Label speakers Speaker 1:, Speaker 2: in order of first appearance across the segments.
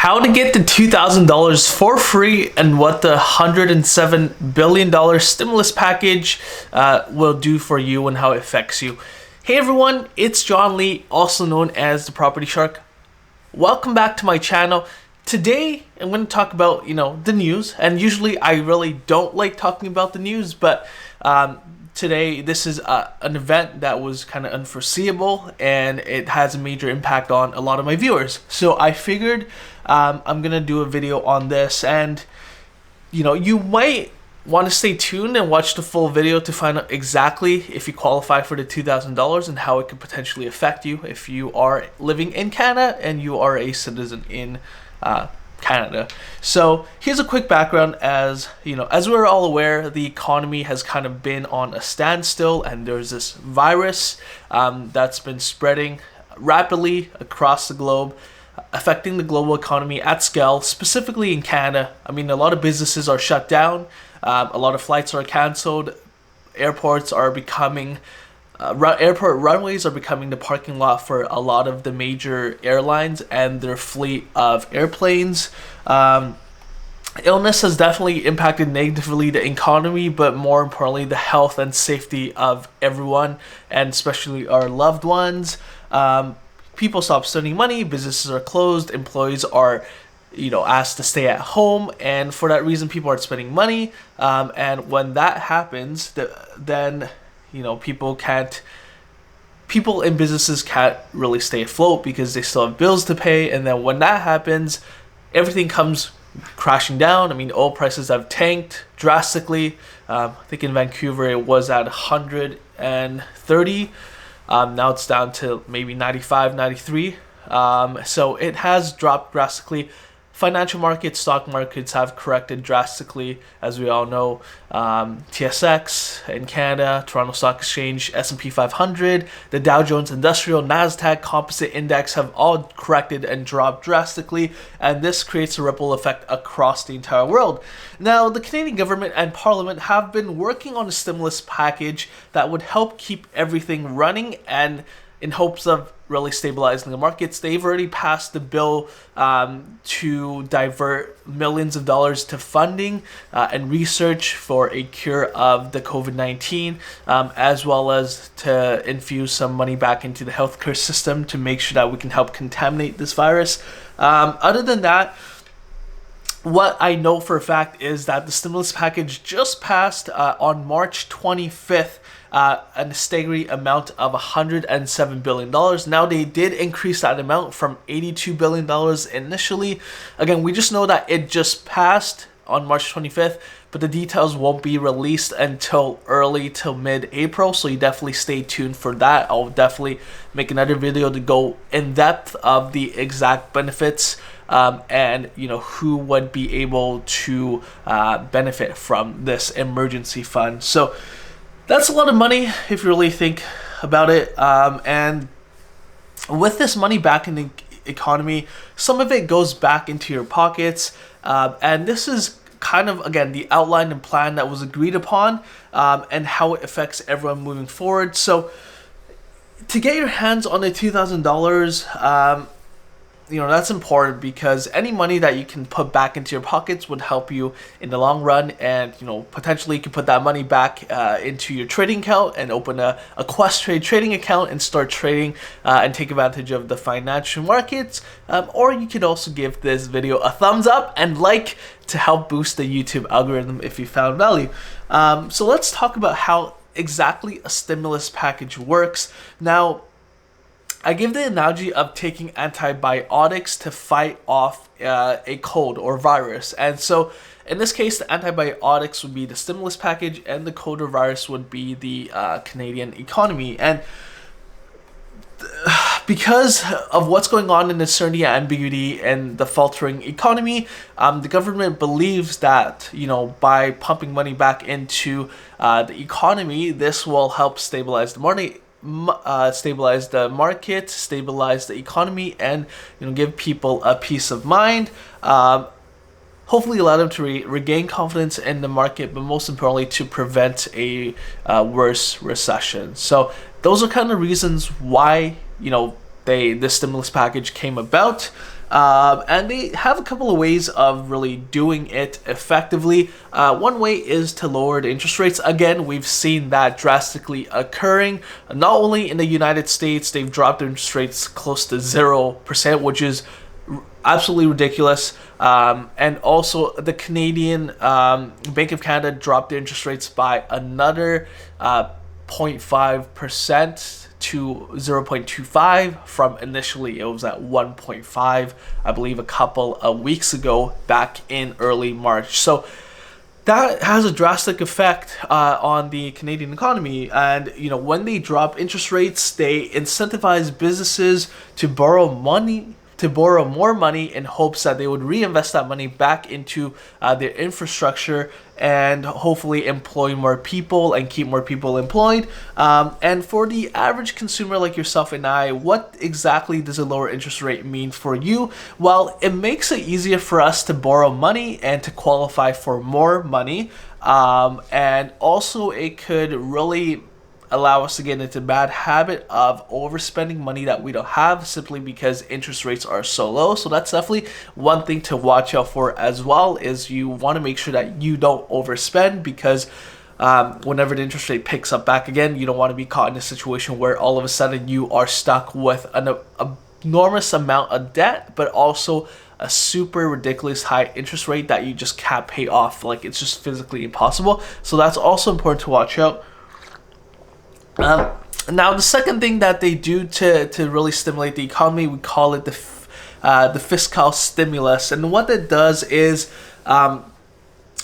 Speaker 1: How to get the $2,000 for free and what the $107 billion stimulus package will do for you and how it affects you. Hey everyone, it's John Lee, also known as the Property Shark. Welcome back to my channel. Today I'm going to talk about, the news, and usually I really don't like talking about the news, but today this is an event that was kind of unforeseeable and it has a major impact on a lot of my viewers. So I figured I'm gonna do a video on this, and you might want to stay tuned and watch the full video to find out exactly if you qualify for the $2,000 and how it could potentially affect you if you are living in Canada and you are a citizen in Canada. So here's a quick background. As we're all aware, the economy has kind of been on a standstill, and there's this virus that's been spreading rapidly across the globe, affecting the global economy at scale, specifically in Canada. I mean, a lot of businesses are shut down, a lot of flights are canceled, airports are becoming airport runways are becoming the parking lot for a lot of the major airlines and their fleet of airplanes. Illness has definitely impacted negatively the economy, but more importantly, the health and safety of everyone, and especially our loved ones. People stop spending money, businesses are closed, employees are asked to stay at home, and for that reason people aren't spending money, and when that happens, then people in businesses can't really stay afloat because they still have bills to pay. And then when that happens, everything comes crashing down. I mean, oil prices have tanked drastically. I think in Vancouver it was at 130. Now it's down to maybe 95, 93. So it has dropped drastically. Financial markets, stock markets have corrected drastically, as we all know. TSX in Canada, Toronto Stock Exchange, S&P 500, the Dow Jones Industrial, NASDAQ Composite Index have all corrected and dropped drastically, and this creates a ripple effect across the entire world. Now, the Canadian government and Parliament have been working on a stimulus package that would help keep everything running, and in hopes of really stabilizing the markets. They've already passed the bill to divert millions of dollars to funding and research for a cure of the COVID-19, as well as to infuse some money back into the healthcare system to make sure that we can help contaminate this virus. Other than that, what I know for a fact is that the stimulus package just passed on March 25th, a staggering amount of $107 billion. Now, they did increase that amount from $82 billion initially. Again, we just know that it just passed on March 25th, but the details won't be released until mid-April, so you definitely stay tuned for that. I'll definitely make another video to go in depth of the exact benefits and who would be able to benefit from this emergency fund. So that's a lot of money if you really think about it. And with this money back in the economy, some of it goes back into your pockets. And this is kind of, again, the outline and plan that was agreed upon, and how it affects everyone moving forward. So to get your hands on the $2,000, that's important, because any money that you can put back into your pockets would help you in the long run, and potentially you can put that money back into your trading account and open a Questrade trading account and start trading and take advantage of the financial markets, or you could also give this video a thumbs up and like to help boost the YouTube algorithm if you found value. So let's talk about how exactly a stimulus package works. Now, I give the analogy of taking antibiotics to fight off a cold or virus. And so in this case, the antibiotics would be the stimulus package, and the cold or virus would be the Canadian economy. And because of what's going on in uncertainty, ambiguity, and the faltering economy, the government believes that by pumping money back into the economy, this will help stabilize the money. Stabilize the market, stabilize the economy, and give people a peace of mind. Hopefully allow them to regain confidence in the market, but most importantly to prevent a worse recession. So those are kind of reasons why this stimulus package came about. And they have a couple of ways of really doing it effectively. One way is to lower the interest rates. Again, we've seen that drastically occurring. Not only in the United States, they've dropped interest rates close to 0%, which is absolutely ridiculous. And also the Canadian Bank of Canada dropped the interest rates by another 0.5% to 0.25 from initially it was at 1.5, I believe, a couple of weeks ago back in early March. So that has a drastic effect on the Canadian economy. And when they drop interest rates, they incentivize businesses to borrow more money in hopes that they would reinvest that money back into their infrastructure and hopefully employ more people and keep more people employed. And for the average consumer like yourself and I, what exactly does a lower interest rate mean for you? Well, it makes it easier for us to borrow money and to qualify for more money. And also it could really allow us to get into a bad habit of overspending money that we don't have simply because interest rates are so low. So that's definitely one thing to watch out for as well, is you want to make sure that you don't overspend, because whenever the interest rate picks up back again, you don't want to be caught in a situation where all of a sudden you are stuck with an enormous amount of debt, but also a super ridiculous high interest rate that you just can't pay off. Like, it's just physically impossible. So that's also important to watch out. Now, the second thing that they do to really stimulate the economy, we call it the fiscal stimulus. And what it does is,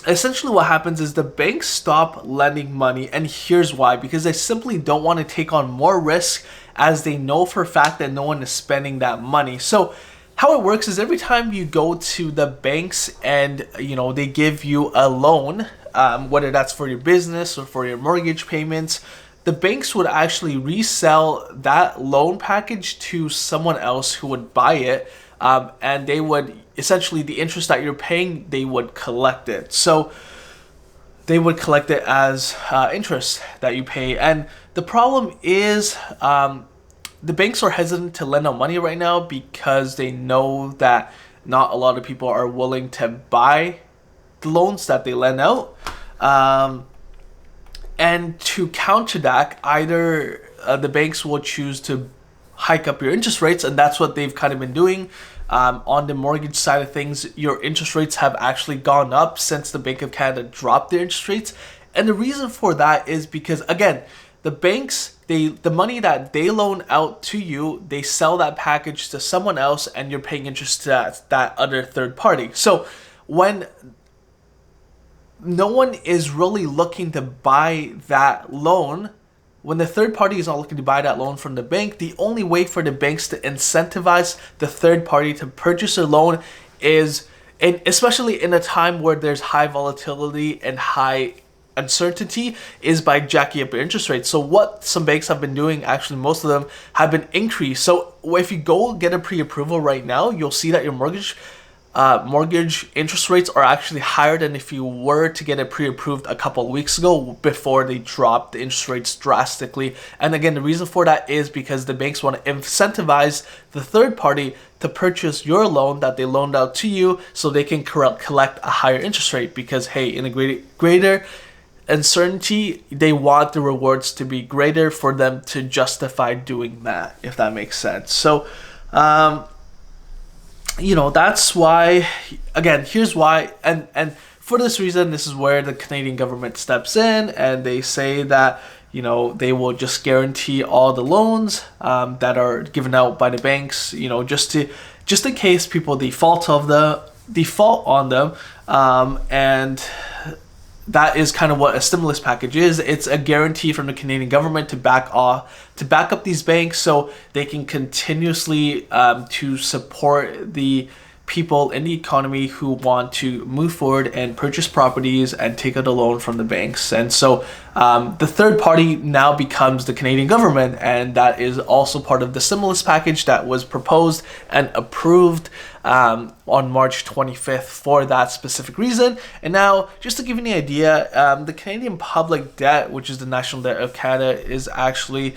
Speaker 1: essentially what happens is the banks stop lending money. And here's why: because they simply don't want to take on more risk, as they know for a fact that no one is spending that money. So how it works is every time you go to the banks and they give you a loan, whether that's for your business or for your mortgage payments, the banks would actually resell that loan package to someone else who would buy it, and they would essentially, the interest that you're paying, they would collect it. So they would collect it as interest that you pay. And the problem is the banks are hesitant to lend out money right now because they know that not a lot of people are willing to buy the loans that they lend out. And to counter that, either the banks will choose to hike up your interest rates, and that's what they've kind of been doing. On the mortgage side of things, your interest rates have actually gone up since the Bank of Canada dropped their interest rates. And the reason for that is because, again, the banks, the money that they loan out to you, they sell that package to someone else, and you're paying interest to that other third party. So when no one is really looking to buy that loan, when the third party is not looking to buy that loan from the bank, the only way for the banks to incentivize the third party to purchase a loan is, and especially in a time where there's high volatility and high uncertainty, is by jacking up your interest rates. So what some banks have been doing, actually most of them, have been increased. So if you go get a pre-approval right now, you'll see that your mortgage interest rates are actually higher than if you were to get it pre-approved a couple of weeks ago before they dropped the interest rates drastically. And again, the reason for that is because the banks want to incentivize the third party to purchase your loan that they loaned out to you, so they can collect a higher interest rate, because hey, in a greater uncertainty, they want the rewards to be greater for them to justify doing that, if that makes sense. So that's why, again, here's why, and for this reason, this is where the Canadian government steps in, and they say that, they will just guarantee all the loans that are given out by the banks, just in case people default on them, and that is kind of what a stimulus package is. It's a guarantee from the Canadian government to back up these banks, so they can continuously to support the people in the economy who want to move forward and purchase properties and take out a loan from the banks. And so the third party now becomes the Canadian government, and that is also part of the stimulus package that was proposed and approved on March 25th for that specific reason. And now, just to give you an idea, the Canadian public debt, which is the national debt of Canada, is actually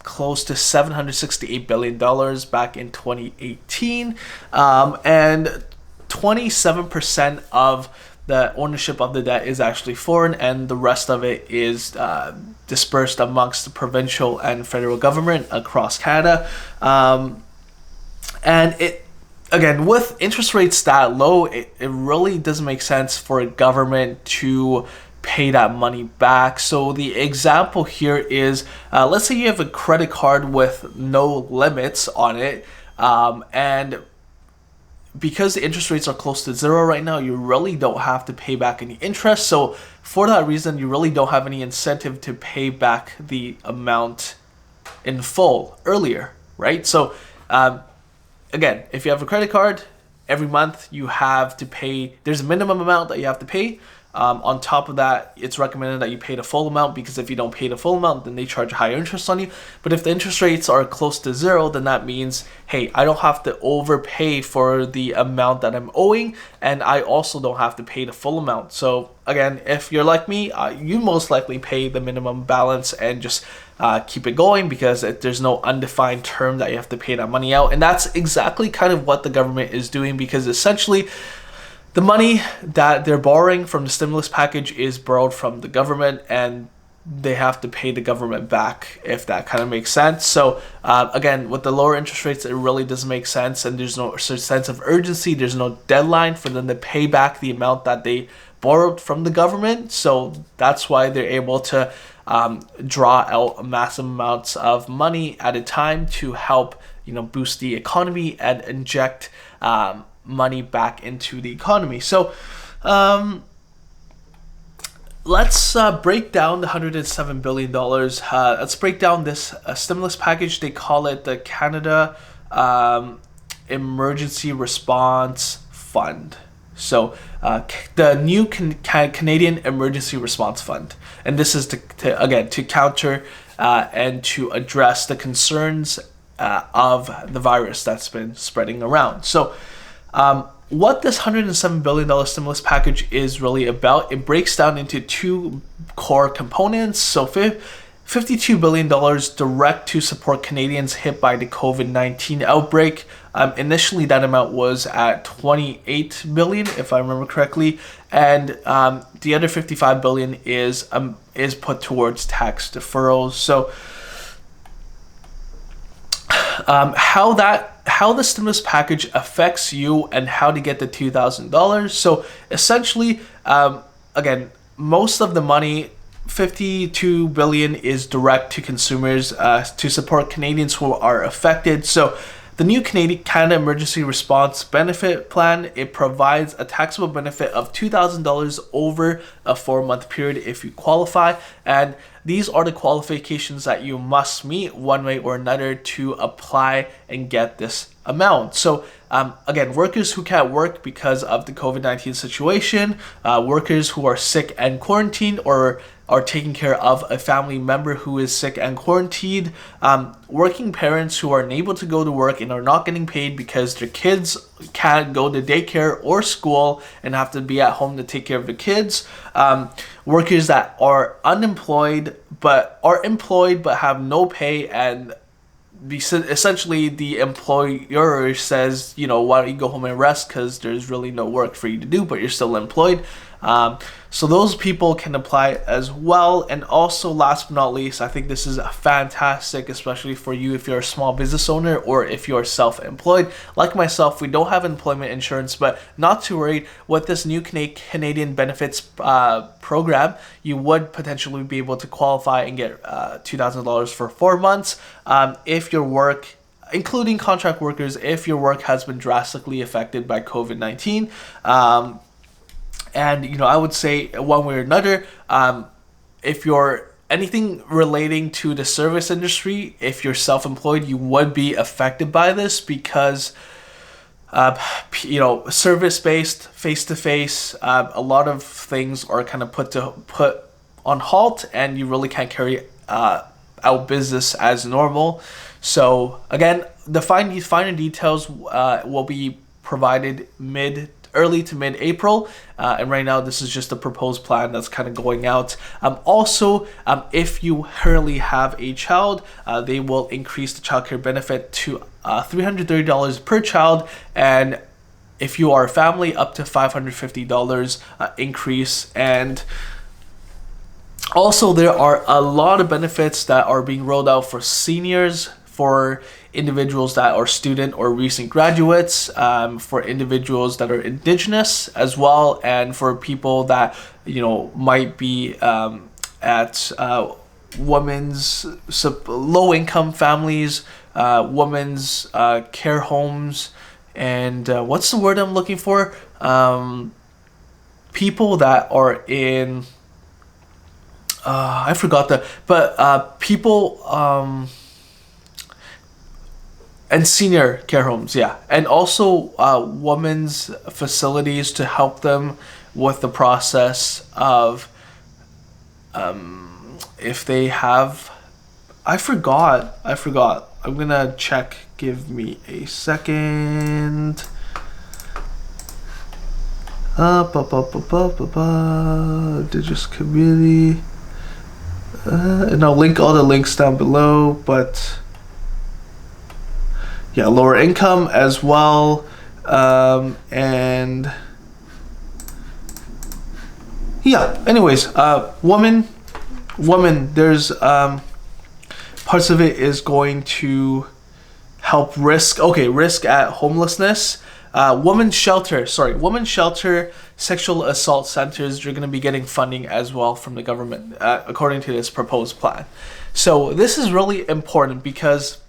Speaker 1: close to $768 billion back in 2018. And 27% of the ownership of the debt is actually foreign, and the rest of it is dispersed amongst the provincial and federal government across Canada. And it, again, with interest rates that low, it really doesn't make sense for a government to pay that money back. So the example here is, let's say you have a credit card with no limits on it, and because the interest rates are close to zero right now, you really don't have to pay back any interest. So for that reason, you really don't have any incentive to pay back the amount in full earlier, right? So again, if you have a credit card, every month you have to pay, there's a minimum amount that you have to pay. On top of that, it's recommended that you pay the full amount, because if you don't pay the full amount, then they charge higher interest on you. But if the interest rates are close to zero, then that means, hey, I don't have to overpay for the amount that I'm owing, and I also don't have to pay the full amount. So again, if you're like me, you most likely pay the minimum balance and just keep it going, because there's no undefined term that you have to pay that money out. And that's exactly kind of what the government is doing, because essentially the money that they're borrowing from the stimulus package is borrowed from the government, and they have to pay the government back, if that kind of makes sense. So again, with the lower interest rates, it really doesn't make sense, and there's no sense of urgency. There's no deadline for them to pay back the amount that they borrowed from the government. So that's why they're able to draw out massive amounts of money at a time to help, boost the economy and inject money back into the economy. So let's break down the $107 billion. Let's break down this stimulus package. They call it the Canada Emergency Response Fund. So the new Canadian Emergency Response Fund. And this is to counter and to address the concerns of the virus that's been spreading around. So what this $107 billion stimulus package is really about, it breaks down into two core components. So $52 billion direct to support Canadians hit by the COVID-19 outbreak. Initially, that amount was at $28 billion, if I remember correctly, and the other $55 billion is put towards tax deferrals. So how the stimulus package affects you and how to get the $2,000. So essentially, again, most of the money, $52 billion, is direct to consumers to support Canadians who are affected. So the new Canada Emergency Response Benefit Plan, it provides a taxable benefit of $2,000 over a 4-month period if you qualify. And these are the qualifications that you must meet one way or another to apply and get this amount. So again, workers who can't work because of the COVID-19 situation, workers who are sick and quarantined or are taking care of a family member who is sick and quarantined, working parents who are unable to go to work and are not getting paid because their kids can't go to daycare or school and have to be at home to take care of the kids, workers that are unemployed but are employed but have no pay, and essentially the employer says, why don't you go home and rest because there's really no work for you to do, but you're still employed. So those people can apply as well. And also, last but not least, I think this is fantastic, especially for you if you're a small business owner or if you're self-employed. Like myself, we don't have employment insurance, but not to worry. With this new Canadian benefits program, you would potentially be able to qualify and get $2,000 for 4 months if your work, including contract workers, if your work has been drastically affected by COVID-19. And, I would say one way or another, if you're anything relating to the service industry, if you're self-employed, you would be affected by this because, service-based, face-to-face, a lot of things are kind of put on halt, and you really can't carry out business as normal. So again, the finer details will be provided early to mid-April, and right now this is just a proposed plan that's kind of going out. Also, if you currently have a child, they will increase the childcare benefit to $330 per child, and if you are a family, up to $550 increase. And also, there are a lot of benefits that are being rolled out for seniors, for individuals that are student or recent graduates, for individuals that are indigenous as well, and for people that might be at women's low-income families, women's care homes, and what's the word I'm looking for? People that are in I forgot that, but people and senior care homes, yeah, and also women's facilities to help them with the process of if they have. I forgot. I'm gonna check. Give me a second. Indigenous community. And I'll link all the links down below, but yeah, lower income as well, and yeah. Anyways, woman. There's parts of it is going to help risk at homelessness. Women's shelter, sexual assault centers, you're going to be getting funding as well from the government, according to this proposed plan. So this is really important because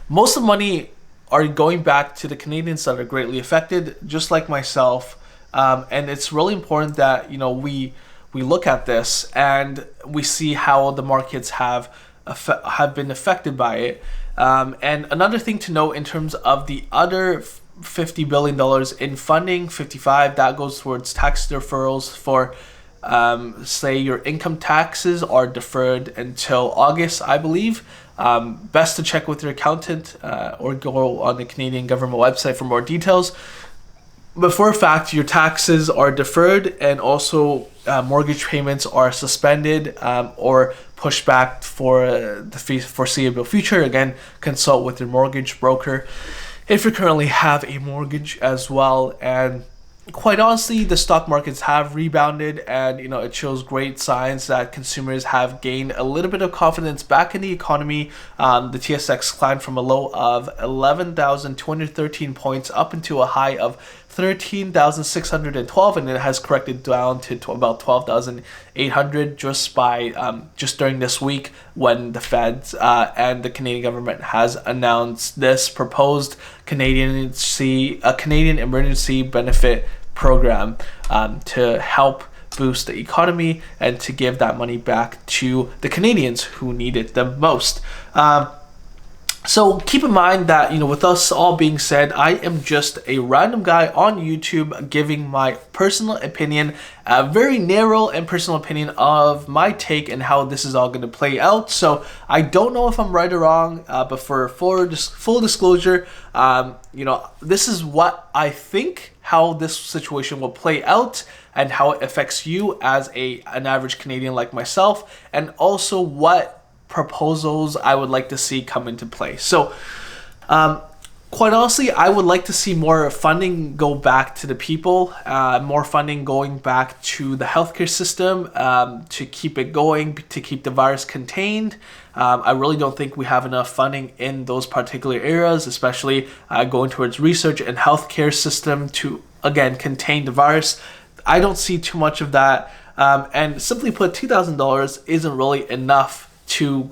Speaker 1: most of the money are going back to the Canadians that are greatly affected, just like myself. And it's really important that we look at this and we see how the markets have been affected by it. And another thing to note in terms of the other $50 billion in funding, 55, that goes towards tax deferrals for, say, your income taxes are deferred until August, I believe. Best to check with your accountant or go on the Canadian government website for more details. But for a fact, your taxes are deferred, and also mortgage payments are suspended or pushed back for the foreseeable future. Again, consult with your mortgage broker if you currently have a mortgage as well. And quite honestly, the stock markets have rebounded, and it shows great signs that consumers have gained a little bit of confidence back in the economy. The TSX climbed from a low of 11,213 points up into a high of 13,612, and it has corrected down to about 12,800 just during this week, when the Feds and the Canadian government has announced this proposed Canadian emergency benefit program to help boost the economy and to give that money back to the Canadians who need it the most. So keep in mind that, with us all being said, I am just a random guy on YouTube giving my personal opinion, a very narrow and personal opinion of my take and how this is all going to play out. So I don't know if I'm right or wrong, but for full disclosure, this is what I think, how this situation will play out and how it affects you as an average Canadian like myself, and also what proposals I would like to see come into play. So quite honestly, I would like to see more funding go back to the people, more funding going back to the healthcare system to keep it going, to keep the virus contained. I really don't think we have enough funding in those particular areas, especially going towards research and healthcare system to, again, contain the virus. I don't see too much of that. And simply put, $2,000 isn't really enough to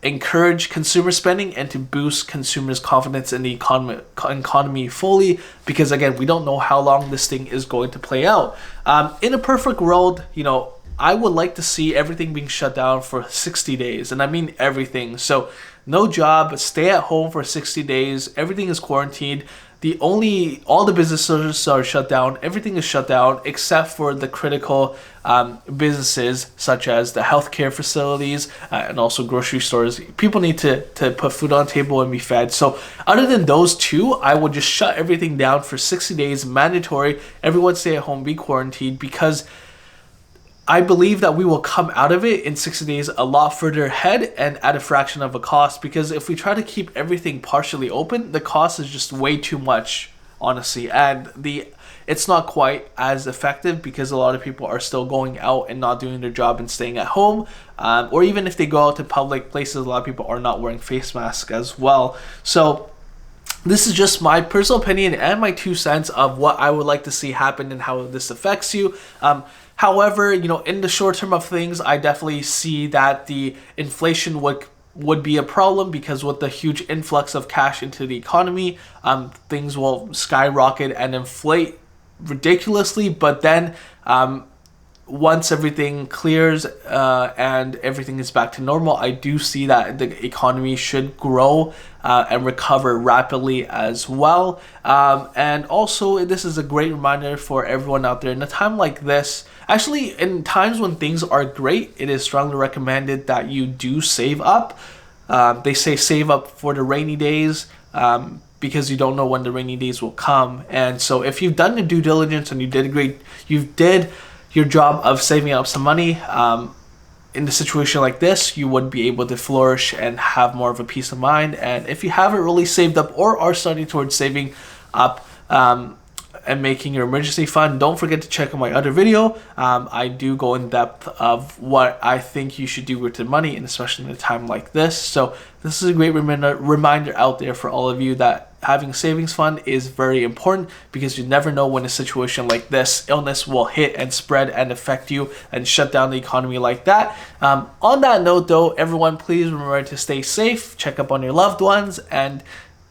Speaker 1: encourage consumer spending and to boost consumers' confidence in the economy fully, because again, we don't know how long this thing is going to play out. In a perfect world, I would like to see everything being shut down for 60 days, and I mean everything. So no job, stay at home for 60 days, everything is quarantined. all the businesses are shut down. Everything is shut down except for the critical businesses such as the healthcare facilities and also grocery stores. People need to put food on the table and be fed. So other than those two, I would just shut everything down for 60 days, mandatory. Everyone stay at home, be quarantined, because I believe that we will come out of it in 60 days a lot further ahead and at a fraction of a cost. Because if we try to keep everything partially open, the cost is just way too much, honestly. And it's not quite as effective because a lot of people are still going out and not doing their job and staying at home. Or even if they go out to public places, a lot of people are not wearing face masks as well. So this is just my personal opinion and my 2 cents of what I would like to see happen and how this affects you. However, in the short term of things, I definitely see that the inflation would be a problem, because with the huge influx of cash into the economy, things will skyrocket and inflate ridiculously. But then once everything clears and everything is back to normal, I do see that the economy should grow and recover rapidly as well. And also, this is a great reminder for everyone out there in a time like this. Actually, in times when things are great, it is strongly recommended that you do save up. They say save up for the rainy days, because you don't know when the rainy days will come. And so if you've done your due diligence and you did your job of saving up some money, in a situation like this, you would be able to flourish and have more of a peace of mind. And if you haven't really saved up or are starting towards saving up and making your emergency fund, don't forget to check out my other video. I do go in depth of what I think you should do with the money, and especially in a time like this. So this is a great reminder out there for all of you that having a savings fund is very important, because you never know when a situation like this illness will hit and spread and affect you and shut down the economy like that. On that note though, everyone, please remember to stay safe, check up on your loved ones, and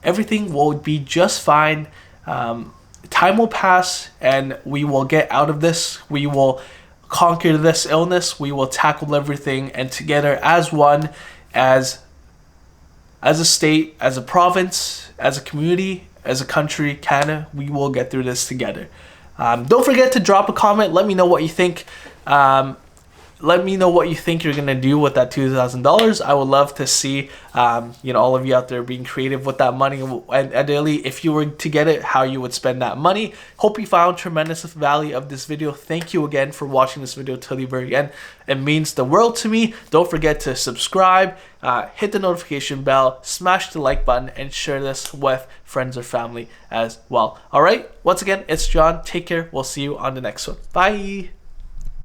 Speaker 1: everything will be just fine. Time will pass and we will get out of this. We will conquer this illness. We will tackle everything, and together as one, as a state, as a province, as a community, as a country, Canada, we will get through this together. Don't forget to drop a comment. Let me know what you think. Let me know what you think you're gonna do with that $2,000. I would love to see, all of you out there being creative with that money, and ideally, if you were to get it, how you would spend that money. Hope you found tremendous value of this video. Thank you again for watching this video till the very end. It means the world to me. Don't forget to subscribe, hit the notification bell, smash the like button, and share this with friends or family as well. All right. Once again, it's John. Take care. We'll see you on the next one. Bye.